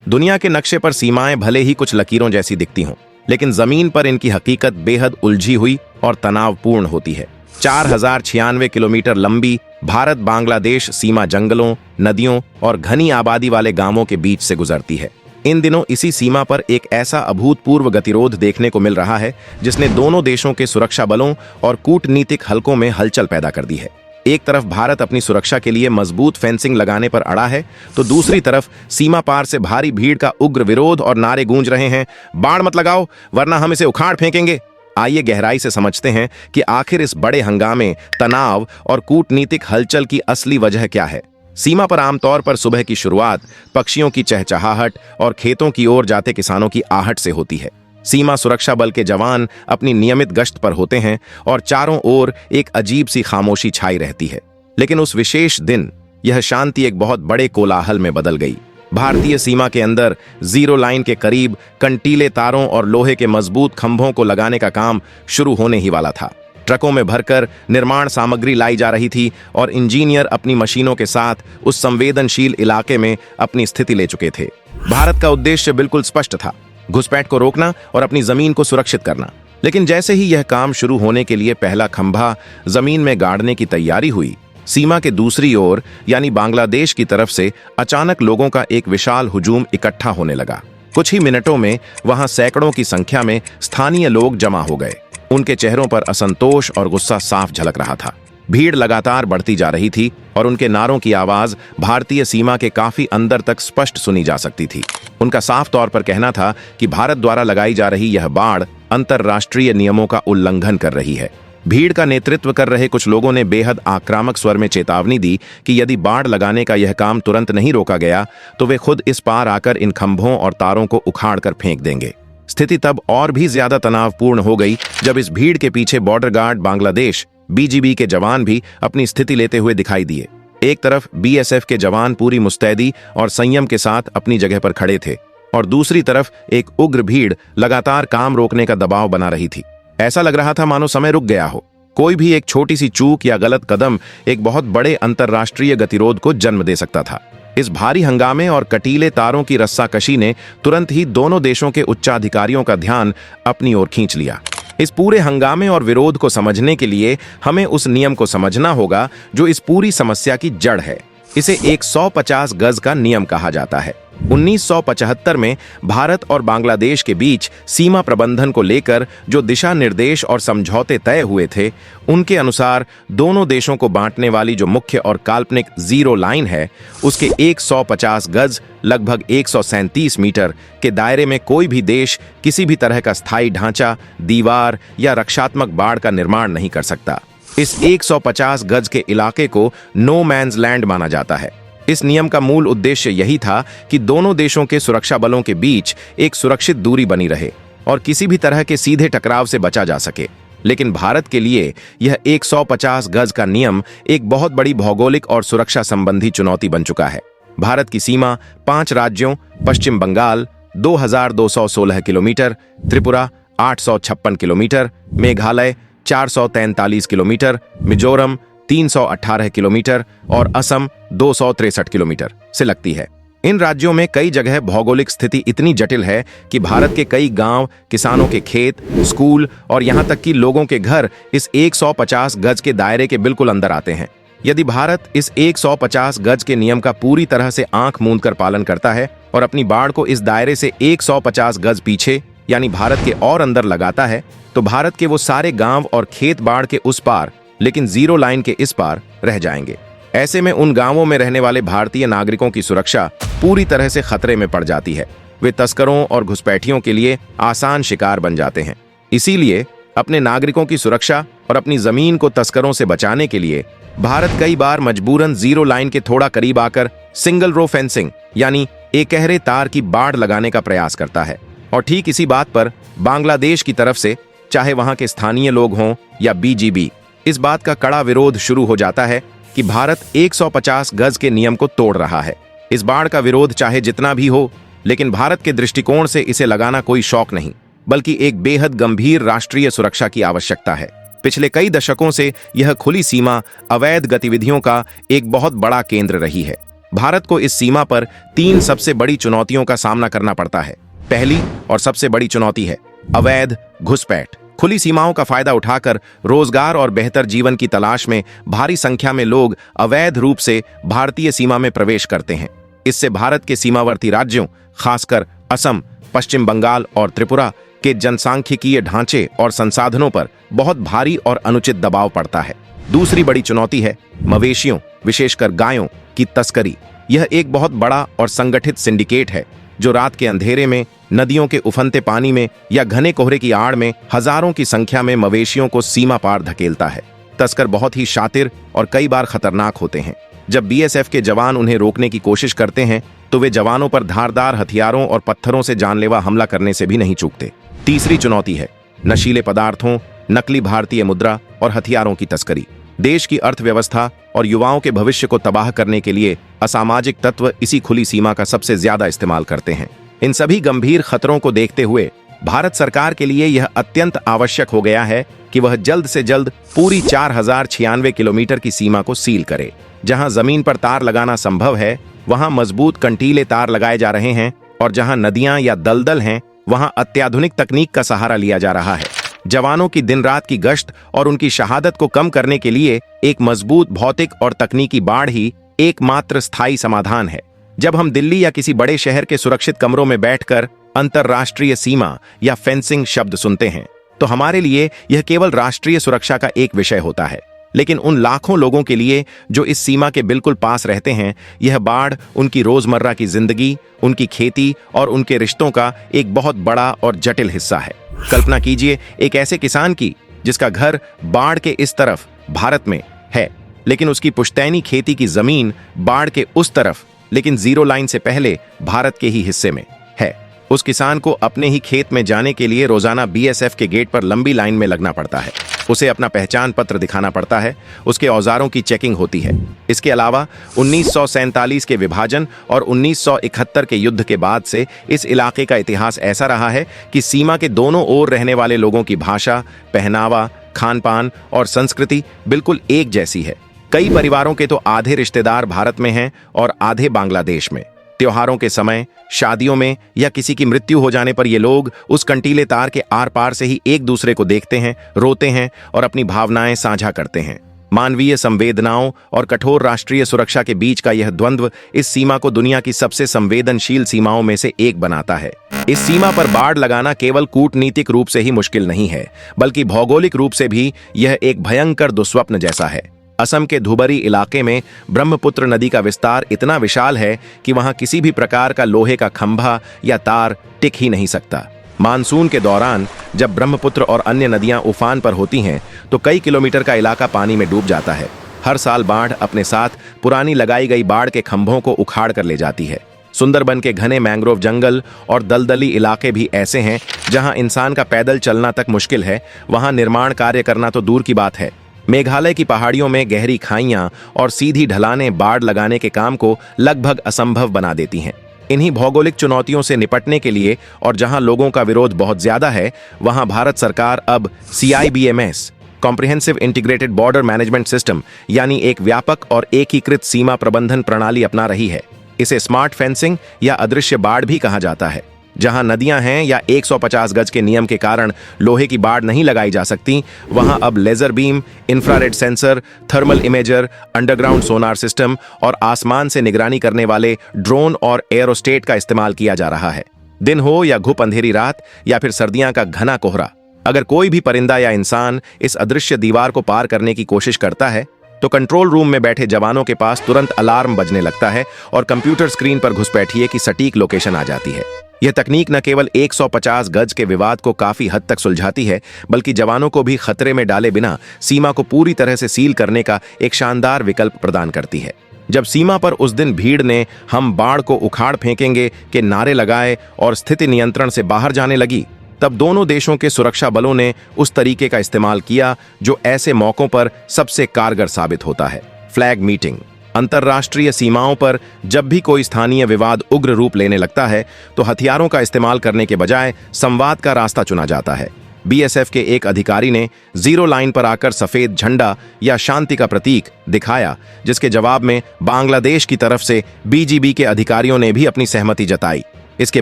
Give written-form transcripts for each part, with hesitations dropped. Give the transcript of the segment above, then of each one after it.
दुनिया के नक्शे पर सीमाएं भले ही कुछ लकीरों जैसी दिखती हों, लेकिन जमीन पर इनकी हकीकत बेहद उलझी हुई और तनावपूर्ण होती है। 4096 किलोमीटर लंबी भारत बांग्लादेश सीमा जंगलों, नदियों और घनी आबादी वाले गांवों के बीच से गुजरती है। इन दिनों इसी सीमा पर एक ऐसा अभूतपूर्व गतिरोध देखने को मिल रहा है जिसने दोनों देशों के सुरक्षा बलों और कूटनीतिक हलकों में हलचल पैदा कर दी है। एक तरफ भारत अपनी सुरक्षा के लिए मजबूत फेंसिंग लगाने पर अड़ा है, तो दूसरी तरफ सीमा पार से भारी भीड़ का उग्र विरोध और नारे गूंज रहे हैं, बाढ़ मत लगाओ वरना हम इसे उखाड़ फेंकेंगे। आइए गहराई से समझते हैं कि आखिर इस बड़े हंगामे, तनाव और कूटनीतिक हलचल की असली वजह क्या है। सीमा पर आमतौर पर सुबह की शुरुआत पक्षियों की चहचहाहट और खेतों की ओर जाते किसानों की आहट से होती है। सीमा सुरक्षा बल के जवान अपनी नियमित गश्त पर होते हैं और चारों ओर एक अजीब सी खामोशी छाई रहती है। लेकिन उस विशेष दिन यह शांति एक बहुत बड़े कोलाहल में बदल गई। भारतीय सीमा के अंदर जीरो लाइन के करीब कंटीले तारों और लोहे के मजबूत खंभों को लगाने का काम शुरू होने ही वाला था। ट्रकों में भरकर निर्माण सामग्री लाई जा रही थी और इंजीनियर अपनी मशीनों के साथ उस संवेदनशील इलाके में अपनी स्थिति ले चुके थे। भारत का उद्देश्य बिल्कुल स्पष्ट था, घुसपैठ को रोकना और अपनी जमीन को सुरक्षित करना। लेकिन जैसे ही यह काम शुरू होने के लिए पहला खंभा जमीन में गाड़ने की तैयारी हुई, सीमा के दूसरी ओर यानी बांग्लादेश की तरफ से अचानक लोगों का एक विशाल हुजूम इकट्ठा होने लगा। कुछ ही मिनटों में वहां सैकड़ों की संख्या में स्थानीय लोग जमा हो गए। उनके चेहरों पर असंतोष और गुस्सा साफ झलक रहा था। भीड़ लगातार बढ़ती जा रही थी और उनके नारों की आवाज भारतीय सीमा के काफी अंदर तक स्पष्ट सुनी जा सकती थी। उनका साफ तौर पर कहना था कि भारत द्वारा लगाई जा रही यह बाढ़ अंतर्राष्ट्रीय नियमों का उल्लंघन कर रही है। भीड़ का नेतृत्व कर रहे कुछ लोगों ने बेहद आक्रामक स्वर में चेतावनी दी कि यदि बाढ़ लगाने का यह काम तुरंत नहीं रोका गया तो वे खुद इस पार आकर इन खंभों और तारों को उखाड़ कर फेंक देंगे। स्थिति तब और भी ज्यादा तनावपूर्ण हो गई जब इस भीड़ के पीछे बॉर्डर गार्ड बांग्लादेश बीजीबी के जवान भी अपनी स्थिति लेते हुए दिखाई दिए। एक तरफ बीएसएफ के जवान पूरी मुस्तैदी और संयम के साथ अपनी जगह पर खड़े थे और दूसरी तरफ एक उग्र भीड़ लगातार काम रोकने का दबाव बना रही थी। ऐसा लग रहा था मानो समय रुक गया हो। कोई भी एक छोटी सी चूक या गलत कदम एक बहुत बड़े अंतर्राष्ट्रीय गतिरोध को जन्म दे सकता था। इस भारी हंगामे और कटीले तारों की रस्साकशी ने तुरंत ही दोनों देशों के उच्चाधिकारियों का ध्यान अपनी ओर खींच लिया। इस पूरे हंगामे और विरोध को समझने के लिए हमें उस नियम को समझना होगा जो इस पूरी समस्या की जड़ है। इसे 150 गज का नियम कहा जाता है। 1975 में भारत और बांग्लादेश के बीच सीमा प्रबंधन को लेकर जो दिशा निर्देश और समझौते तय हुए थे, उनके अनुसार दोनों देशों को बांटने वाली जो मुख्य और काल्पनिक जीरो लाइन है, उसके 150 गज लगभग 137 मीटर के दायरे में कोई भी देश किसी भी तरह का स्थायी ढांचा, दीवार या रक्षात्मक बाड़ का निर्माण नहीं कर सकता। इस 150 गज के इलाके को नो मैन्स लैंड माना जाता है। इस नियम का मूल उद्देश्य यही था कि दोनों देशों के सुरक्षा बलों के बीच एक सुरक्षित दूरी बनी रहे और किसी भी तरह के सीधे टकराव से बचा जा सके। लेकिन भारत के लिए यह 150 गज का नियम एक बहुत बड़ी भौगोलिक और सुरक्षा संबंधी चुनौती बन चुका है। भारत की सीमा 5 राज्यों Paschim Bangal 2216 kilometre, Tripura 856 kilometre, Meghalaya 443 kilometre, Mizoram 318 kilometre और असम 263 किलोमीटर से लगती है। इन राज्यों में कई जगह भौगोलिक स्थिति इतनी जटिल है कि भारत के कई गांव, किसानों के खेत, स्कूल और यहां तक कि लोगों के घर इस 150 गज के दायरे के बिल्कुल अंदर आते हैं। यदि भारत इस 150 गज के नियम का पूरी तरह से आंख मूंद कर पालन करता है और अपनी बाढ़ को इस दायरे से 150 गज पीछे यानी भारत के और अंदर लगाता है, तो भारत के वो सारे गांव और खेत बाढ़ के उस पार लेकिन जीरो लाइन के इस पार रह जाएंगे। ऐसे में उन गांवों में रहने वाले भारतीय नागरिकों की सुरक्षा पूरी तरह से खतरे में पड़ जाती है। वे तस्करों और घुसपैठियों के लिए आसान शिकार बन जाते हैं। इसीलिए अपने नागरिकों की सुरक्षा और अपनी जमीन को तस्करों से बचाने के लिए भारत कई बार मजबूरन जीरो लाइन के थोड़ा करीब आकर सिंगल रो फेंसिंग यानी एकहरे तार की बाड़ लगाने का प्रयास करता है। और ठीक इसी बात पर बांग्लादेश की तरफ से, चाहे वहां के स्थानीय लोग हों या बीजीबी, इस बात का कड़ा विरोध शुरू हो जाता है कि भारत 150 गज के नियम को तोड़ रहा है। इस बाढ़ का विरोध चाहे जितना भी हो, लेकिन भारत के दृष्टिकोण से इसे लगाना कोई शौक नहीं, बल्कि एक बेहद गंभीर राष्ट्रीय सुरक्षा की आवश्यकता है। पिछले कई दशकों से यह खुली सीमा अवैध गतिविधियों का एक बहुत बड़ा केंद्र रही है। भारत को इस सीमा पर 3 सबसे बड़ी चुनौतियों का सामना करना पड़ता है। पहली और सबसे बड़ी चुनौती है अवैध घुसपैठ। खुली सीमाओं का फायदा उठाकर रोजगार और बेहतर जीवन की तलाश में भारी संख्या में लोग अवैध रूप से भारतीय सीमा में प्रवेश करते हैं। इससे भारत के सीमावर्ती राज्यों, खासकर असम, पश्चिम बंगाल और त्रिपुरा के जनसांख्यिकीय ढांचे और संसाधनों पर बहुत भारी और अनुचित दबाव पड़ता है। दूसरी बड़ी चुनौती है मवेशियों, विशेषकर गायों की तस्करी। यह एक बहुत बड़ा और संगठित सिंडिकेट है जो रात के अंधेरे में नदियों के उफनते पानी में या घने कोहरे की आड़ में हजारों की संख्या में मवेशियों को सीमा पार धकेलता है। तस्कर बहुत ही शातिर और कई बार खतरनाक होते हैं। जब बीएसएफ के जवान उन्हें रोकने की कोशिश करते हैं तो वे जवानों पर धारदार हथियारों और पत्थरों से जानलेवा हमला करने से भी नहीं चूकते। तीसरी चुनौती है नशीले पदार्थों, नकली भारतीय मुद्रा और हथियारों की तस्करी। देश की अर्थव्यवस्था और युवाओं के भविष्य को तबाह करने के लिए असामाजिक तत्व इसी खुली सीमा का सबसे ज्यादा इस्तेमाल करते हैं। इन सभी गंभीर खतरों को देखते हुए भारत सरकार के लिए यह अत्यंत आवश्यक हो गया है कि वह जल्द से जल्द पूरी 4096 किलोमीटर की सीमा को सील करे। जहां जमीन पर तार लगाना संभव है वहां मजबूत कंटीले तार लगाए जा रहे हैं और जहां नदियां या दलदल हैं वहां अत्याधुनिक तकनीक का सहारा लिया जा रहा है। जवानों की दिन रात की गश्त और उनकी शहादत को कम करने के लिए एक मजबूत भौतिक और तकनीकी बाड़ ही एकमात्र स्थायी समाधान है। जब हम दिल्ली या किसी बड़े शहर के सुरक्षित कमरों में बैठकर अंतर्राष्ट्रीय सीमा या फेंसिंग शब्द सुनते हैं तो हमारे लिए यह केवल राष्ट्रीय सुरक्षा का एक विषय होता है। लेकिन उन लाखों लोगों के लिए जो इस सीमा के बिल्कुल पास रहते हैं, यह बाढ़ उनकी रोजमर्रा की जिंदगी, उनकी खेती और उनके रिश्तों का एक बहुत बड़ा और जटिल हिस्सा है। कल्पना कीजिए एक ऐसे किसान की जिसका घर बाढ़ के इस तरफ भारत में है, लेकिन उसकी पुश्तैनी खेती की जमीन बाढ़ के उस तरफ, लेकिन जीरो लाइन से पहले भारत के ही हिस्से में है। उस किसान को अपने ही खेत में जाने के लिए रोजाना बीएसएफ के गेट पर लंबी लाइन में लगना पड़ता है। उसे अपना पहचान पत्र दिखाना पड़ता है, उसके औजारों की चेकिंग होती है। इसके अलावा 1947 के विभाजन और 1971 के युद्ध के बाद से इस इलाके का इतिहास ऐसा रहा है कि सीमा के दोनों ओर रहने वाले लोगों की भाषा, पहनावा, खान पान और संस्कृति बिल्कुल एक जैसी है। कई परिवारों के तो आधे रिश्तेदार भारत में हैं और आधे बांग्लादेश में। त्योहारों के समय, शादियों में या किसी की मृत्यु हो जाने पर ये लोग उस कंटीले तार के आर पार से ही एक दूसरे को देखते हैं, रोते हैं और अपनी भावनाएं साझा करते हैं। मानवीय संवेदनाओं और कठोर राष्ट्रीय सुरक्षा के बीच का यह द्वंद्व इस सीमा को दुनिया की सबसे संवेदनशील सीमाओं में से एक बनाता है। इस सीमा पर बाड़ लगाना केवल कूटनीतिक रूप से ही मुश्किल नहीं है, बल्कि भौगोलिक रूप से भी यह एक भयंकर दुस्वप्न जैसा है। असम के धुबरी इलाके में ब्रह्मपुत्र नदी का विस्तार इतना विशाल है कि वहां किसी भी प्रकार का लोहे का खंभा या तार टिक ही नहीं सकता। मानसून के दौरान जब ब्रह्मपुत्र और अन्य नदियां उफान पर होती हैं तो कई किलोमीटर का इलाका पानी में डूब जाता है। हर साल बाढ़ अपने साथ पुरानी लगाई गई बाढ़ के खंभों को उखाड़ कर ले जाती है। सुंदरबन के घने मैंग्रोव जंगल और दलदली इलाके भी ऐसे हैं जहां इंसान का पैदल चलना तक मुश्किल है, वहां निर्माण कार्य करना तो दूर की बात है। मेघालय की पहाड़ियों में गहरी खाइयां और सीधी ढलानें बाढ़ लगाने के काम को लगभग असंभव बना देती हैं। इन्हीं भौगोलिक चुनौतियों से निपटने के लिए और जहां लोगों का विरोध बहुत ज्यादा है, वहां भारत सरकार अब CIBMS comprehensive integrated border management system यानी एक व्यापक और एकीकृत सीमा प्रबंधन प्रणाली अपना रही है। इसे स्मार्ट फेंसिंग या अदृश्य बाढ़ भी कहा जाता है। जहां नदियां हैं या 150 गज के नियम के कारण लोहे की बाड़ नहीं लगाई जा सकती, वहां अब laser beam, infrared sensor, thermal imager, underground sonar system और आसमान से निगरानी करने वाले ड्रोन और एरोस्टेट का इस्तेमाल किया जा रहा है। दिन हो या घुप अंधेरी रात या फिर सर्दियां का घना कोहरा, अगर कोई भी परिंदा या इंसान इस अदृश्य दीवार को पार करने की कोशिश करता है तो कंट्रोल रूम में बैठे जवानों के पास तुरंत अलार्म बजने लगता है और कंप्यूटर स्क्रीन पर घुसपैठिए की सटीक लोकेशन आ जाती है। यह तकनीक न केवल 150 गज के विवाद को काफी हद तक सुलझाती है, बल्कि जवानों को भी खतरे में डाले बिना सीमा को पूरी तरह से सील करने का एक शानदार विकल्प प्रदान करती है। जब सीमा पर उस दिन भीड़ ने "हम बाढ़ को उखाड़ फेंकेंगे" के नारे लगाए और स्थिति नियंत्रण से बाहर जाने लगी, तब दोनों देशों के सुरक्षा बलों ने उस तरीके का इस्तेमाल किया जो ऐसे मौकों पर सबसे कारगर साबित होता है। Flag meeting. अंतर्राष्ट्रीय सीमाओं पर जब भी कोई स्थानीय विवाद उग्र रूप लेने लगता है तो हथियारों का इस्तेमाल करने के बजाय संवाद का रास्ता चुना जाता है। बीएसएफ के एक अधिकारी ने जीरो लाइन पर आकर सफेद झंडा या शांति का प्रतीक दिखाया, जिसके जवाब में बांग्लादेश की तरफ से बीजीबी के अधिकारियों ने भी अपनी सहमति जताई। इसके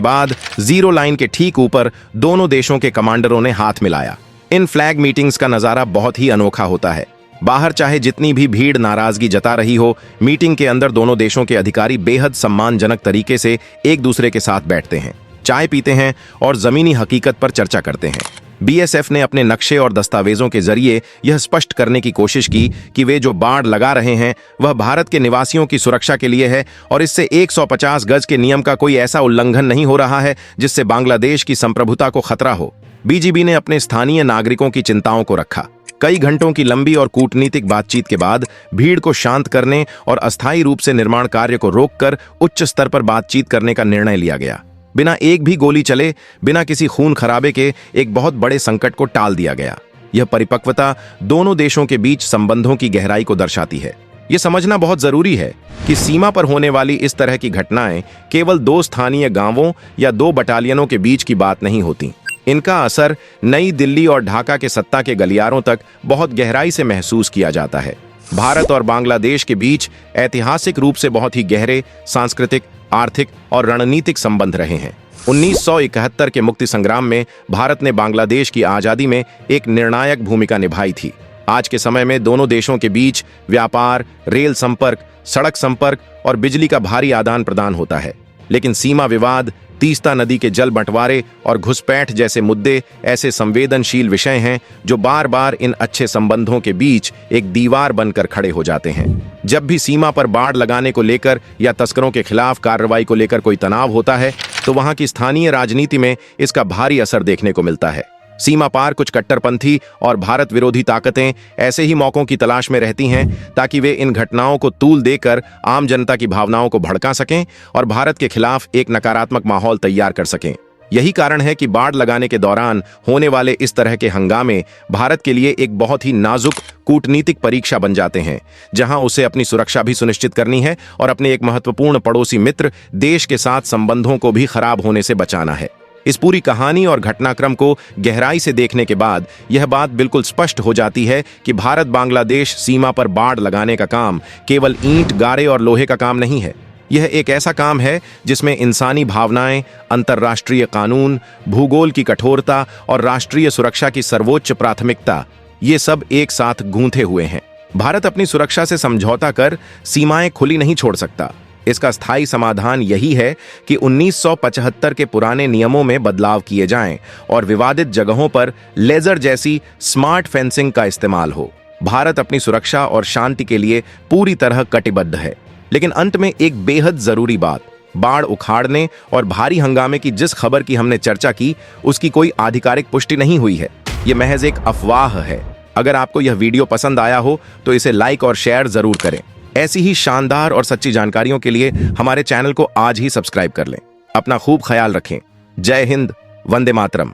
बाद जीरो लाइन के ठीक ऊपर दोनों देशों के कमांडरों ने हाथ मिलाया। इन फ्लैग मीटिंग्स का नजारा बहुत ही अनोखा होता है। बाहर चाहे जितनी भी भीड़ नाराजगी जता रही हो, मीटिंग के अंदर दोनों देशों के अधिकारी बेहद सम्मानजनक तरीके से एक दूसरे के साथ बैठते हैं, चाय पीते हैं और जमीनी हकीकत पर चर्चा करते हैं। बीएसएफ ने अपने नक्शे और दस्तावेजों के जरिए यह स्पष्ट करने की कोशिश की कि वे जो बाड़ लगा रहे हैं वह भारत के निवासियों की सुरक्षा के लिए है और इससे 150 गज के नियम का कोई ऐसा उल्लंघन नहीं हो रहा है जिससे बांग्लादेश की संप्रभुता को खतरा हो। बीजीबी ने अपने स्थानीय नागरिकों की चिंताओं को रखा। कई घंटों की लंबी और कूटनीतिक बातचीत के बाद भीड़ को शांत करने और अस्थायी रूप से निर्माण कार्य को रोककर उच्च स्तर पर बातचीत करने का निर्णय लिया गया। बिना एक भी गोली चले, बिना किसी खून खराबे के एक बहुत बड़े संकट को टाल दिया गया। यह परिपक्वता दोनों देशों के बीच संबंधों की गहराई को दर्शाती है। यह समझना बहुत जरूरी है कि सीमा पर होने वाली इस तरह की घटनाएं केवल दो स्थानीय गांवों या दो बटालियनों के बीच की बात नहीं होती। इनका असर नई दिल्ली और ढाका के सत्ता के गलियारों तक बहुत गहराई से महसूस किया जाता है। भारत और बांग्लादेश के बीच ऐतिहासिक रूप से बहुत ही गहरे सांस्कृतिक, आर्थिक और रणनीतिक संबंध रहे हैं। 1971 के मुक्ति संग्राम में भारत ने बांग्लादेश की आजादी में एक निर्णायक भूमिका निभाई थी। आज के समय में दोनों देशों के बीच व्यापार, रेल संपर्क, सड़क संपर्क और बिजली का भारी आदान प्रदान होता है। लेकिन सीमा विवाद, तीस्ता नदी के जल बंटवारे और घुसपैठ जैसे मुद्दे ऐसे संवेदनशील विषय हैं जो बार बार इन अच्छे संबंधों के बीच एक दीवार बनकर खड़े हो जाते हैं। जब भी सीमा पर बाड़ लगाने को लेकर या तस्करों के खिलाफ कार्रवाई को लेकर कोई तनाव होता है तो वहां की स्थानीय राजनीति में इसका भारी असर देखने को मिलता है। सीमा पार कुछ कट्टरपंथी और भारत विरोधी ताकतें ऐसे ही मौकों की तलाश में रहती हैं ताकि वे इन घटनाओं को तूल देकर आम जनता की भावनाओं को भड़का सकें और भारत के खिलाफ एक नकारात्मक माहौल तैयार कर सकें। यही कारण है कि बाड़ लगाने के दौरान होने वाले इस तरह के हंगामे भारत के लिए एक बहुत ही नाजुक कूटनीतिक परीक्षा बन जाते हैं, जहां उसे अपनी सुरक्षा भी सुनिश्चित करनी है और अपने एक महत्वपूर्ण पड़ोसी मित्र देश के साथ संबंधों को भी खराब होने से बचाना है। इस पूरी कहानी और घटनाक्रम को गहराई से देखने के बाद यह बात बिल्कुल स्पष्ट हो जाती है कि भारत बांग्लादेश सीमा पर बाड़ लगाने का काम केवल ईंट, गारे और लोहे का काम नहीं है। यह एक ऐसा काम है जिसमें इंसानी भावनाएं, अंतर्राष्ट्रीय कानून, भूगोल की कठोरता और राष्ट्रीय सुरक्षा की सर्वोच्च प्राथमिकता, ये सब एक साथ गूंथे हुए हैं। भारत अपनी सुरक्षा से समझौता कर सीमाएं खुली नहीं छोड़ सकता। इसका स्थायी समाधान यही है कि 1975 के पुराने नियमों में बदलाव किए जाएं और विवादित जगहों पर लेजर जैसी स्मार्ट फेंसिंग का इस्तेमाल हो। भारत अपनी सुरक्षा और शांति के लिए पूरी तरह कटिबद्ध है। लेकिन अंत में एक बेहद जरूरी बात, बाढ़ उखाड़ने और भारी हंगामे की जिस खबर की हमने चर्चा की उसकी कोई आधिकारिक पुष्टि नहीं हुई है। यह महज एक अफवाह है। अगर आपको यह वीडियो पसंद आया हो तो इसे लाइक और शेयर जरूर करें। ऐसी ही शानदार और सच्ची जानकारियों के लिए हमारे चैनल को आज ही सब्सक्राइब कर लें। अपना खूब ख्याल रखें। जय हिंद, वंदे मातरम।